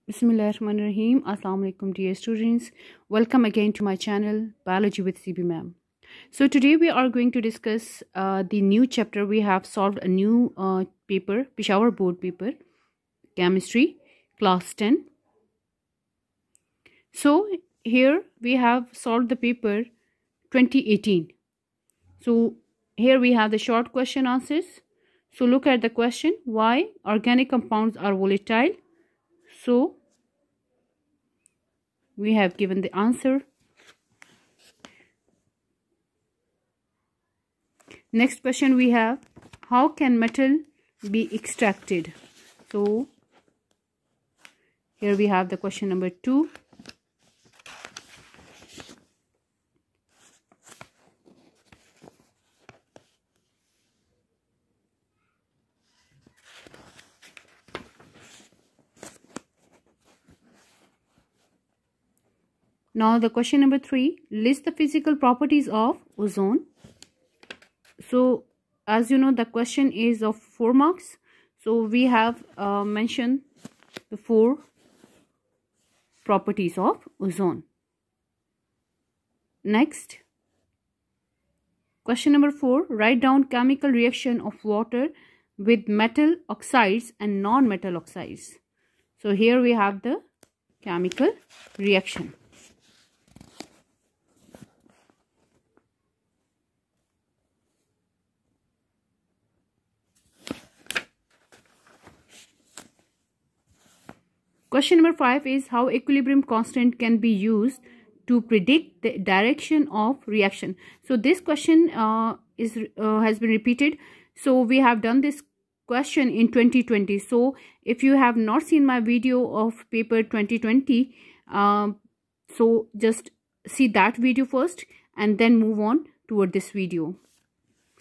Bismillahirrahmanirrahim. Assalamu alaikum dear students. Welcome again to my channel Biology with CB Ma'am. So today we are going to discuss the new chapter. We have solved a new paper, Peshawar board paper, chemistry, class 10. So here we have solved the paper 2018. So here we have the short question answers. So look at the question, why organic compounds are volatile. So we have given the answer. Next question we have, how can metal be extracted? So here we have the question number 2. Now the question number 3, list the physical properties of ozone. So as you know, the question is of 4 marks. So we have mentioned the 4 properties of ozone. Next, question number 4, write down chemical reaction of water with metal oxides and non-metal oxides. So here we have the chemical reaction. Question number 5 is how equilibrium constant can be used to predict the direction of reaction. So this question has been repeated. So we have done this question in 2020. So if you have not seen my video of paper 2020, so just see that video first and then move on toward this video.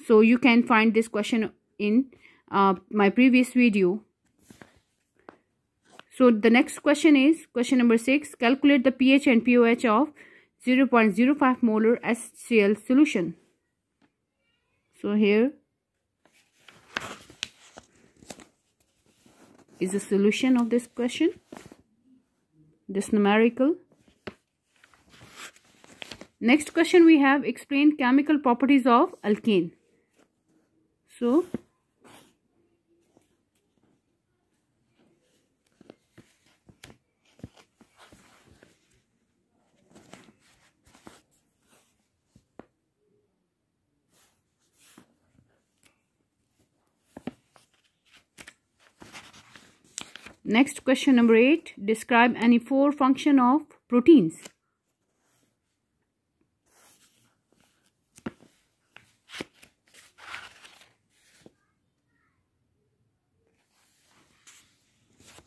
So you can find this question in my previous video. So the next question is question number 6. Calculate the pH and pOH of 0.05 molar HCl solution. So here is the solution of this question, this numerical. Next question we have, explain chemical properties of alkane. So next question number 8, describe any 4 function of proteins.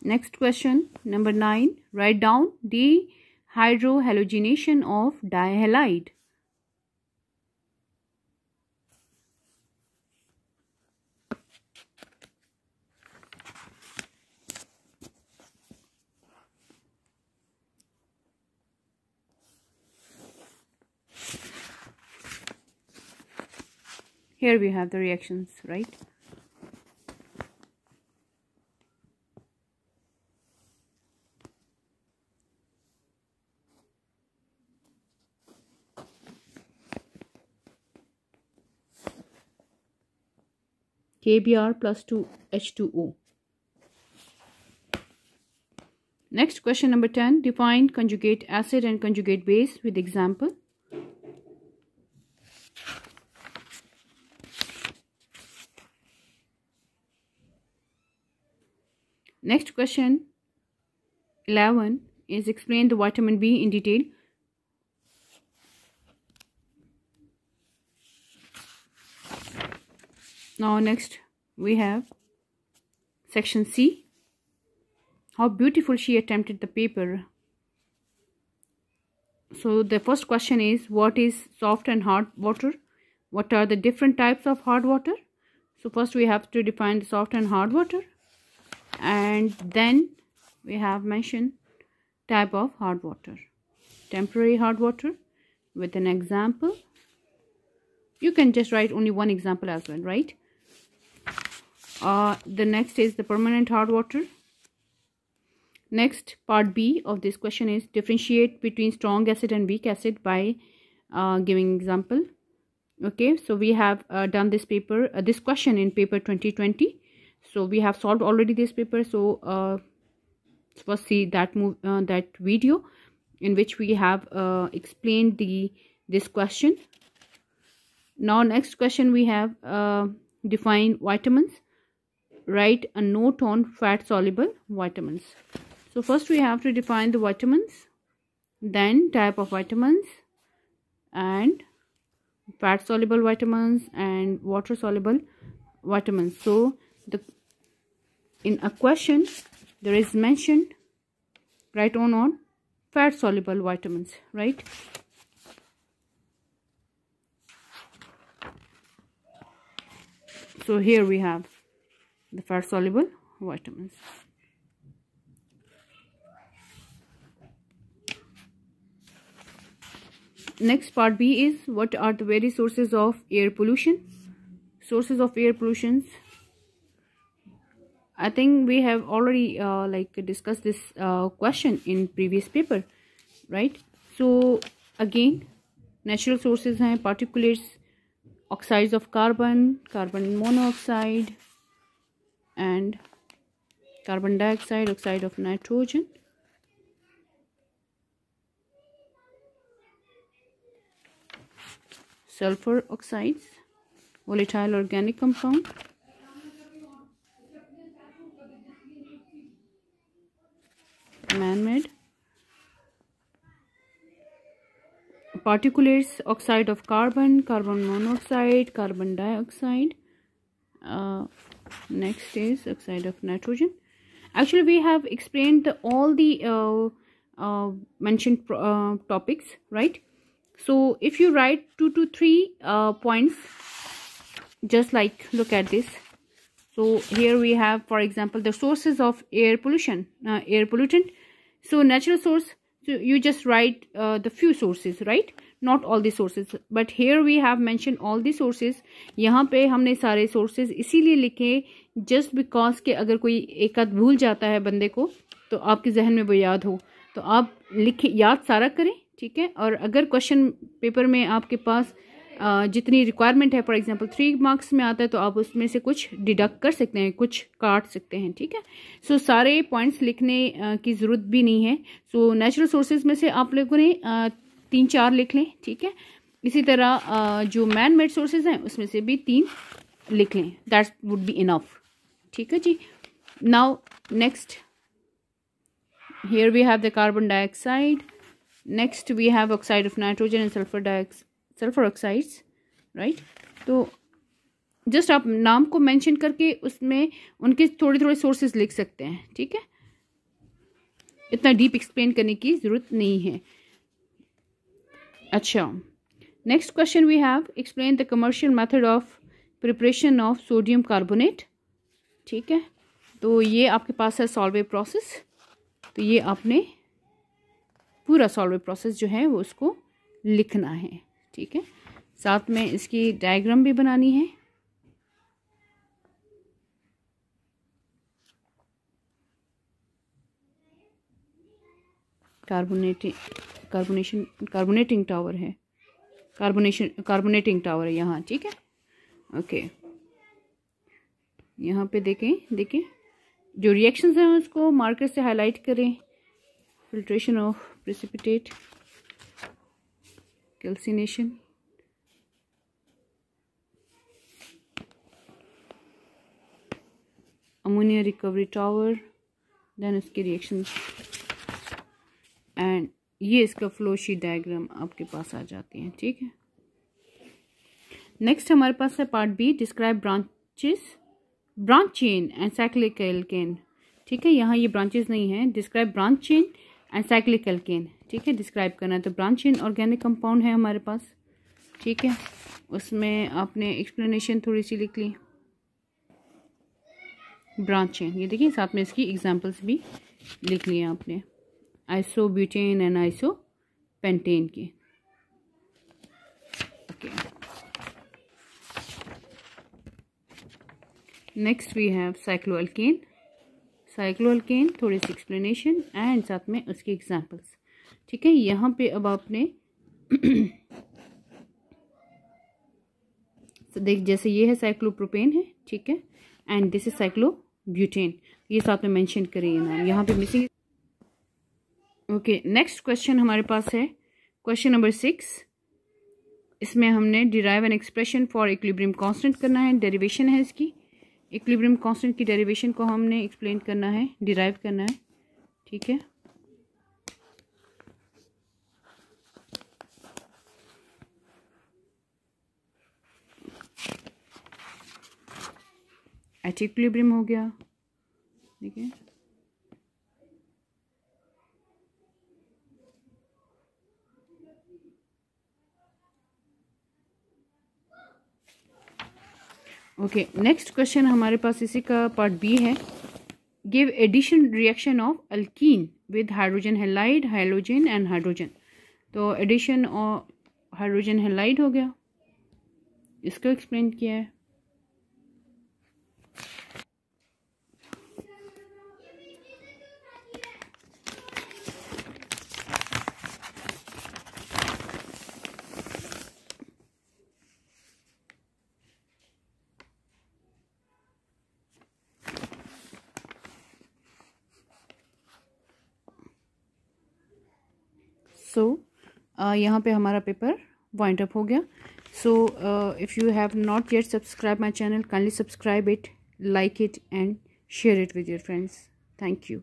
Next question number 9, write down dehydrohalogenation of dihalide. Here we have the reactions, right? KBr plus 2H2O. Next question number 10, define conjugate acid and conjugate base with example. Next question 11 is explain the vitamin B in detail. Now next we have section C. How beautiful she attempted the paper. So the first question is, what is soft and hard water? What are the different types of hard water? So first we have to define the soft and hard water. And then we have mentioned type of hard water. Temporary hard water with an example. You can just write only one example as well, right? The next is the permanent hard water. Next, part B of this question is differentiate between strong acid and weak acid by giving example. Okay, so we have done this paper, this question in paper 2020. So we have solved already this paper. So first see that that video in which we have explained this question. Now next question we have define vitamins. Write a note on fat soluble vitamins. So first we have to define the vitamins, then type of vitamins, and fat soluble vitamins and water soluble vitamins. So in a question there is mentioned write on fat soluble vitamins, right? So here we have the fat soluble vitamins. Next, part B is what are the various sources of air pollution. Sources of air pollution, I think we have already discussed this question in previous paper, right? So again, natural sources हैं particulates, oxides of carbon, carbon monoxide, and carbon dioxide, oxide of nitrogen. Sulfur oxides, volatile organic compound, man-made, particulates, oxide of carbon, carbon monoxide, carbon dioxide. Next is oxide of nitrogen. Actually we have explained all the mentioned topics, right? So if you write 2 to 3 points, just like look at this. So here we have, for example, the sources of air pollution, air pollutant. So natural source, so you just write the few sources, right? Not all the sources, but here we have mentioned all the sources. यहाँ पे हमने सारे sources इसीलिए लिखे just because के अगर कोई एक आध भूल जाता है बंदे को तो आपके जहन में वो याद हो, तो आप लिखे याद सारा करें, ठीक है? और अगर क्वेश्चन पेपर में आपके पास जितनी रिक्वायरमेंट है, फॉर एग्जांपल 3 मार्क्स में आता है, तो आप उसमें से कुछ डिडक्ट कर सकते हैं, कुछ काट सकते हैं, ठीक है? सो सारे पॉइंट्स लिखने की ज़रूरत भी नहीं है. सो नेचुरल सोर्सेज में से आप लोगों ने 3-4 लिख लें, ठीक है? इसी तरह जो मैन मेड सोर्सेज हैं उसमें से भी 3 लिख लें, दैट वुड बी इनफ, ठीक है जी. Now next, here we have the carbon dioxide. Next we have oxide of nitrogen and sulfur oxides, right? तो जस्ट आप नाम को मेंशन करके उसमें उनके थोड़े थोड़े सोर्सेज लिख सकते हैं, ठीक है? इतना डीप एक्सप्लेन करने की जरूरत नहीं है. अच्छा, next question we have explain the commercial method of preparation of sodium carbonate, ठीक है? तो ये आपके पास है सॉल्वे प्रोसेस. तो ये आपने पूरा सॉल्वे प्रोसेस जो है वो उसको लिखना है, ठीक है? साथ में इसकी डायग्राम भी बनानी है. कार्बोनेटिंग टावर है, कार्बोनेटिंग टावर है यहाँ, ठीक है? ओके, यहाँ पे देखें जो रिएक्शंस हैं उसको मार्कर से हाईलाइट करें. Filtration of precipitate, calcination, ammonia recovery tower, then इसके रिएक्शंस, एंड ये इसका फ्लो शीट डायग्राम आपके पास आ जाती है, ठीक है? नेक्स्ट हमारे पास है part B, describe branch chain and cyclic alkane, ठीक है? यहाँ ये ब्रांचेस नहीं है. Describe branch chain and cyclic alkane, ठीक है? डिस्क्राइब करना है. तो ब्रांच चेन ऑर्गेनिक कंपाउंड है हमारे पास, ठीक है? उसमें आपने एक्सप्लेनेशन थोड़ी सी लिख ली. ब्रांच चेन, ये देखिए साथ में इसकी एग्जांपल्स भी लिख लिए आपने, आइसोब्यूटेन एंड आइसोपेंटेन की. Okay, next we have cycloalkane. Cycloalkane, थोड़ी सी एक्सप्लेनेशन एंड साथ में उसके एग्जांपल्स। ठीक है, यहाँ पे अब आपने देख, जैसे ये है साइक्लोप्रोपेन है, ठीक है, एंड दिस इज साइक्लोब्यूटेन, ये साथ में मेंशन करिए नाम, यहाँ पे मिसिंग। ओके, नेक्स्ट क्वेश्चन हमारे पास है क्वेश्चन नंबर 6। इसमें हमने derive an expression for equilibrium constant करना है, डेरिवेशन है इसकी। इक्विलिब्रियम कांस्टेंट की डेरिवेशन को हमने एक्सप्लेन करना है, डिराइव करना है। ठीक है, एट इक्विलिब्रियम हो गया। ठीक है, ओके, नेक्स्ट क्वेश्चन हमारे पास इसी का पार्ट बी है। Give addition reaction of alkene with hydrogen halide, halogen and hydrogen. तो एडिशन और हाइड्रोजन हैलाइड हो गया, इसको एक्सप्लेन किया है। सो यहाँ पे हमारा पेपर वाइंड अप हो गया। So if you have not yet subscribe my channel, kindly subscribe it, like it and share it with your friends. Thank you.